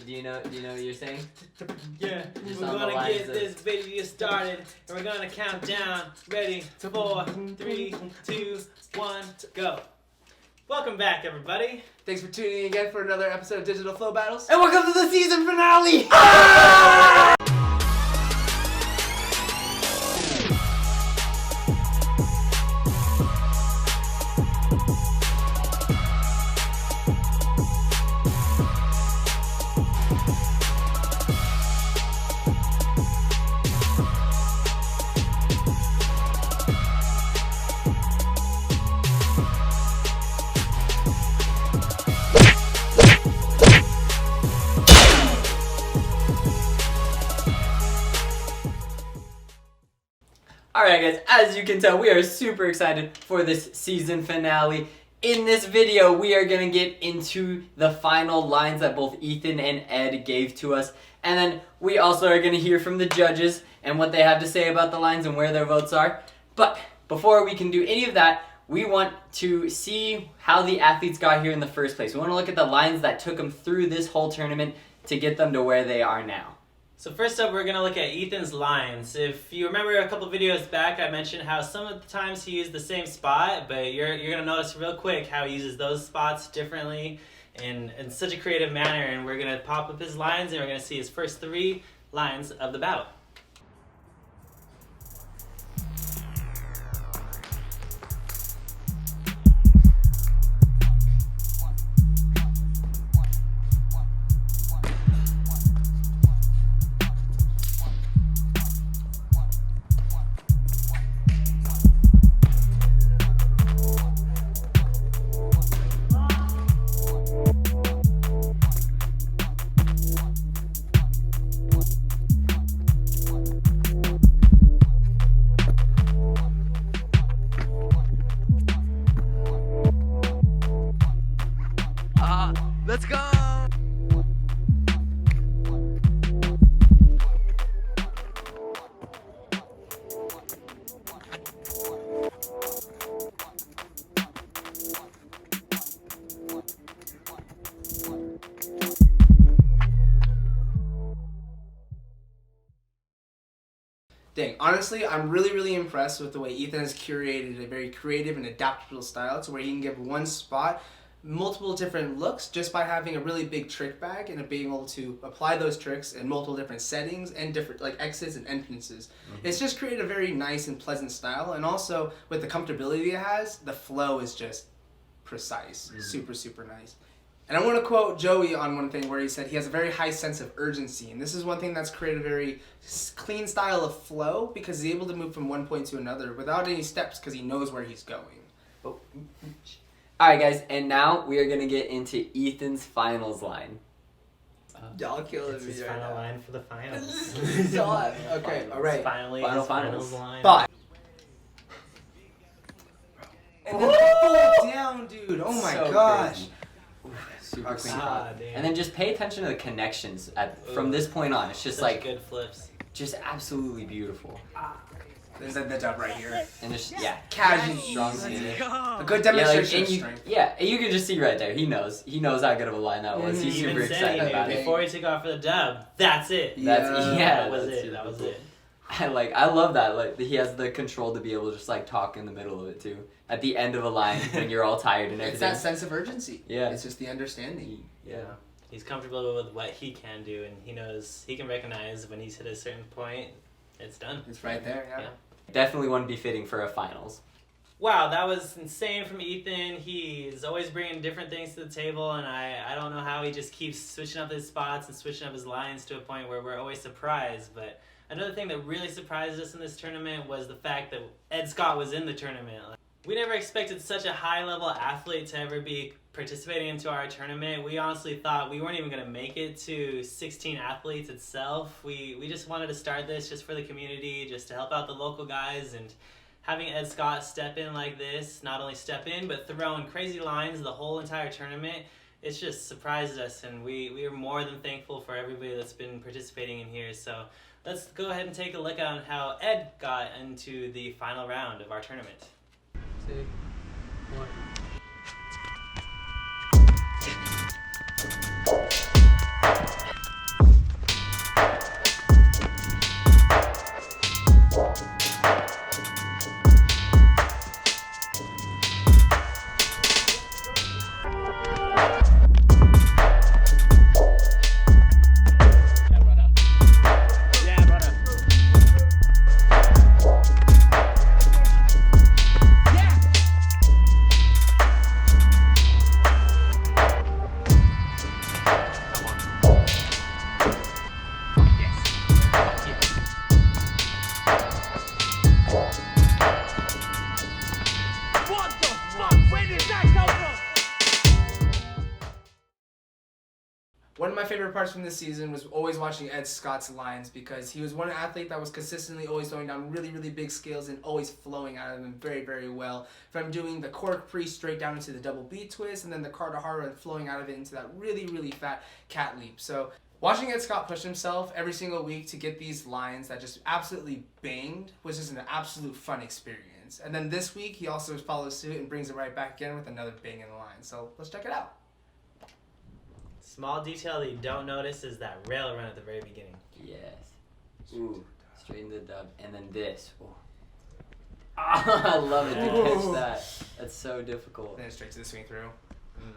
you know what you're saying? Yeah, Just we're on the gonna lines get of- this video started, and we're gonna count down. Ready? 4, 3, 2, 1, go. Welcome back, everybody. Thanks for tuning in again for another episode of Digital Flow Battles. And welcome to the season finale! Alright guys, as you can tell, we are super excited for this season finale. In this video, we are going to get into the final lines that both Ethan and Ed gave to us. And then we also are going to hear from the judges and what they have to say about the lines and where their votes are. But before we can do any of that, we want to see how the athletes got here in the first place. We want to look at the lines that took them through this whole tournament to get them to where they are now. So first up, we're going to look at Ethan's lines. If you remember a couple videos back, I mentioned how some of the times he used the same spot, but you're going to notice real quick how he uses those spots differently in such a creative manner, and we're going to pop up his lines, and we're going to see his first 3 lines of the battle. Let's go! Dang, honestly, I'm really impressed with the way Ethan has curated a very creative and adaptable style to where he can give one spot multiple different looks just by having a really big trick bag and being able to apply those tricks in multiple different settings and different like exits and entrances. It's just created a very nice and pleasant style, and also with the comfortability it has, the flow is just precise, super nice. And I want to quote Joey on one thing where he said he has a very high sense of urgency, and this is one thing that's created a very clean style of flow because he's able to move from one point to another without any steps because he knows where he's going. Oh. Alright guys, and now we are going to get into Ethan's finals line. Y'all killing It's me his right final now. line for the finals. Okay, alright. Finally, Final his finals finals. line. But and then full down, dude. Oh my So gosh. crazy. Super clean. Damn. And then just pay attention to the connections from this point on. It's just Such like, good flips. just absolutely beautiful. There's the job right here. And just, yeah. Casual, Strong easy. finish. A good Yeah, like, demonstration and of you, strength. yeah, and you can just see right there. He knows how good of a line that was. He's He super even said excited he about knew it. before he took off for the dub. That's it. That's Yeah, That was that's it. super That was cool. it. I love that. Like he has the control to be able to just like talk in the middle of it too. At the end of a line when you're all tired and It's everything. that sense of urgency. Yeah. It's just the understanding. Yeah. He's comfortable with what he can do, and he knows he can recognize when he's hit a certain point, it's done. It's right there, yeah. Definitely wouldn't be fitting for a finals. Wow, that was insane from Ethan. He's always bringing different things to the table, and I don't know how he just keeps switching up his spots and switching up his lines to a point where we're always surprised. But another thing that really surprised us in this tournament was the fact that Ed Scott was in the tournament. We never expected such a high-level athlete to ever be participating into our tournament. We honestly thought we weren't even going to make it to 16 athletes itself. We just wanted to start this just for the community, just to help out the local guys, and having Ed Scott step in like this, not only step in, but throw in crazy lines the whole entire tournament, it's just surprised us, and we are more than thankful for everybody that's been participating in here. So let's go ahead and take a look at how Ed got into the final round of our tournament. 2, 1. favorite parts from this season was always watching Ed Scott's lines, because he was one athlete that was consistently always throwing down really, really big scales and always flowing out of them very, very well. From doing the cork pre straight down into the double B twist, and then the car to hard and flowing out of it into that really, really fat cat leap. So watching Ed Scott push himself every single week to get these lines that just absolutely banged was just an absolute fun experience. And then this week, he also follows suit and brings it right back again with another banging line. So let's check it out. Small detail that you don't notice is that rail run at the very beginning. Yes. Ooh, straight in the dub. And then this. Ooh. I love it to catch that. That's so difficult. Then straight to the swing through.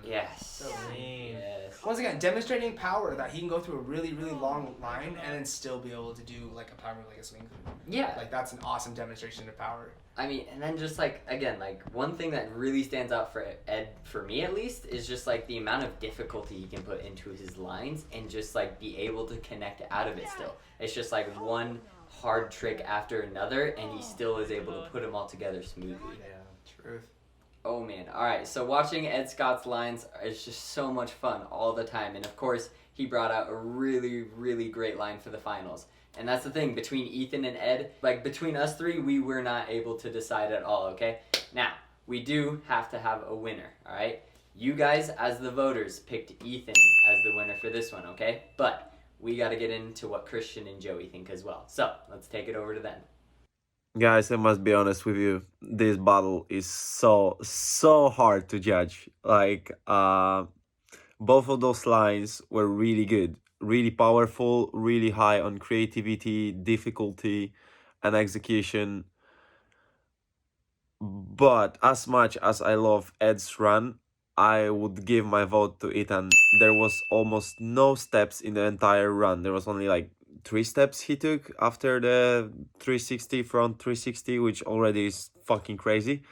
Yes. So clean. Yes. Once again, demonstrating power that he can go through a really, really long line and then still be able to do like a power move, like a swing through. Yeah. Like that's an awesome demonstration of power. I mean, and then just like, again, like one thing that really stands out for Ed, for me at least, is just like the amount of difficulty he can put into his lines and just like be able to connect out of it still. It's just like one hard trick after another, and he still is able to put them all together smoothly. Yeah. Truth. Oh man. Alright, so watching Ed Scott's lines is just so much fun all the time. And of course, he brought out a really, really great line for the finals. And that's the thing, between Ethan and Ed, like between us three, we were not able to decide at all, okay? Now, we do have to have a winner, alright? You guys, as the voters, picked Ethan as the winner for this one, okay? But we gotta get into what Christian and Joey think as well. So, let's take it over to them. Guys, I must be honest with you. This battle is so hard to judge. Like, both of those lines were really good, really powerful, really high on creativity, difficulty, and execution. But as much as I love Ed's run, I would give my vote to Ethan. There was almost no steps in the entire run. There was only like 3 steps he took after the 360, front 360, which already is fucking crazy.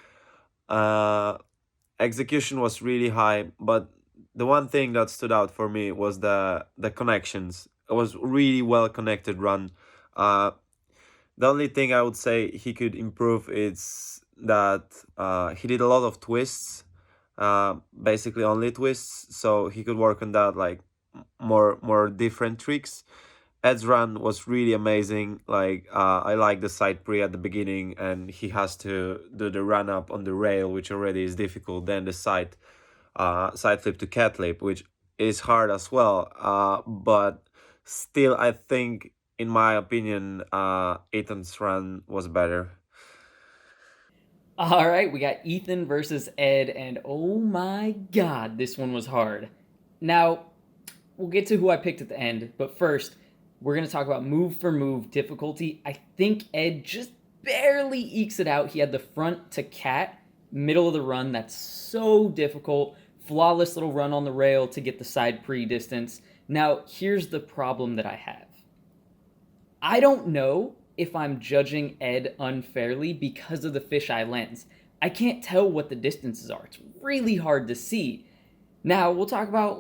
Execution was really high, but the one thing that stood out for me was the connections. It was really well connected run. The only thing I would say he could improve is that he did a lot of twists, basically only twists, so he could work on that, like more different tricks. Ed's run was really amazing. Like, I like the side pre at the beginning, and he has to do the run up on the rail, which already is difficult. Then the side flip to cat flip, which is hard as well. But still, I think, in my opinion, Ethan's run was better. All right, we got Ethan versus Ed, and oh my god, this one was hard. Now, we'll get to who I picked at the end, but first, we're going to talk about move for move difficulty. I think Ed just barely ekes it out. He had the front to cat, middle of the run. That's so difficult. Flawless little run on the rail to get the side pre distance. Now, here's the problem that I have. I don't know if I'm judging Ed unfairly because of the fisheye lens. I can't tell what the distances are. It's really hard to see. Now, we'll talk about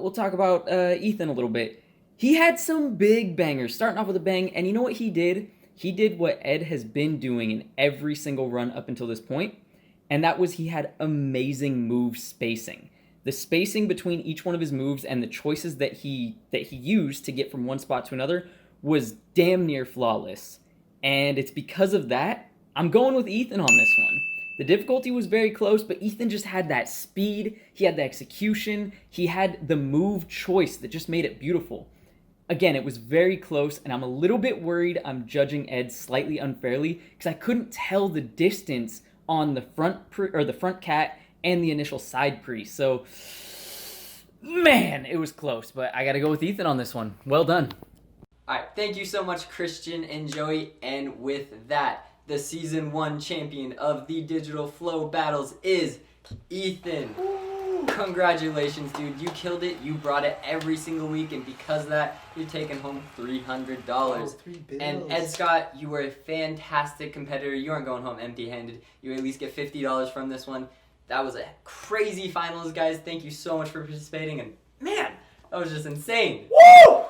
Ethan a little bit. He had some big bangers, starting off with a bang, and you know what he did? He did what Ed has been doing in every single run up until this point, and that was he had amazing move spacing. The spacing between each one of his moves and the choices that he used to get from one spot to another was damn near flawless. And it's because of that, I'm going with Ethan on this one. The difficulty was very close, but Ethan just had that speed, he had the execution, he had the move choice that just made it beautiful. Again, it was very close, and I'm a little bit worried I'm judging Ed slightly unfairly because I couldn't tell the distance on the front cat and the initial side pre. So, man, it was close, but I got to go with Ethan on this one. Well done. All right, thank you so much, Christian and Joey. And with that, the Season 1 champion of the Digital Flow Battles is Ethan. Congratulations, dude. You killed it. You brought it every single week, and because of that, you're taking home $300. $3 bills. And Ed Scott, you were a fantastic competitor. You aren't going home empty-handed. You at least get $50 from this one. That was a crazy finals, guys. Thank you so much for participating, and man, that was just insane. Woo!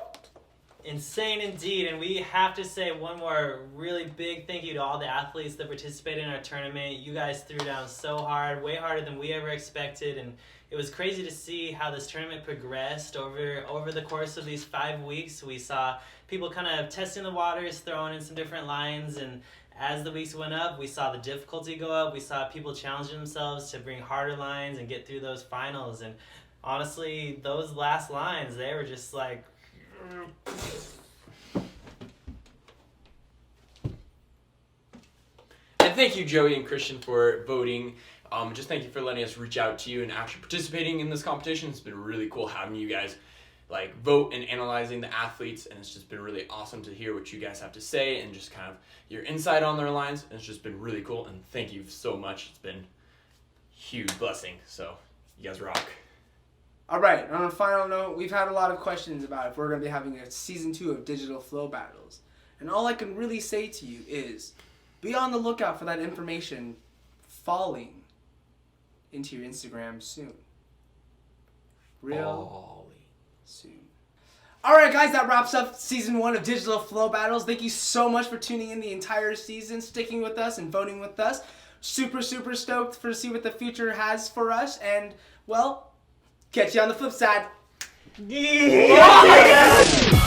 Insane indeed, and we have to say one more really big thank you to all the athletes that participated in our tournament. You guys threw down so hard, way harder than we ever expected, and it was crazy to see how this tournament progressed over the course of these 5 weeks. We saw people kind of testing the waters, throwing in some different lines, and as the weeks went up, we saw the difficulty go up. We saw people challenging themselves to bring harder lines and get through those finals. And honestly, those last lines, they were just like... And thank you, Joey and Christian, for voting. Just thank you for letting us reach out to you and actually participating in this competition. It's been really cool having you guys like vote and analyzing the athletes, and it's just been really awesome to hear what you guys have to say and just kind of your insight on their lines. And it's just been really cool, and thank you so much. It's been a huge blessing. So you guys rock. All right, on a final note, we've had a lot of questions about if we're going to be having a season 2 of Digital Flow Battles. And all I can really say to you is be on the lookout for that information falling into your Instagram soon. Real soon. Alright guys, that wraps up season 1 of Digital Flow Battles. Thank you so much for tuning in the entire season, sticking with us and voting with us. Super stoked to see what the future has for us, and well, catch you on the flip side. Yeah.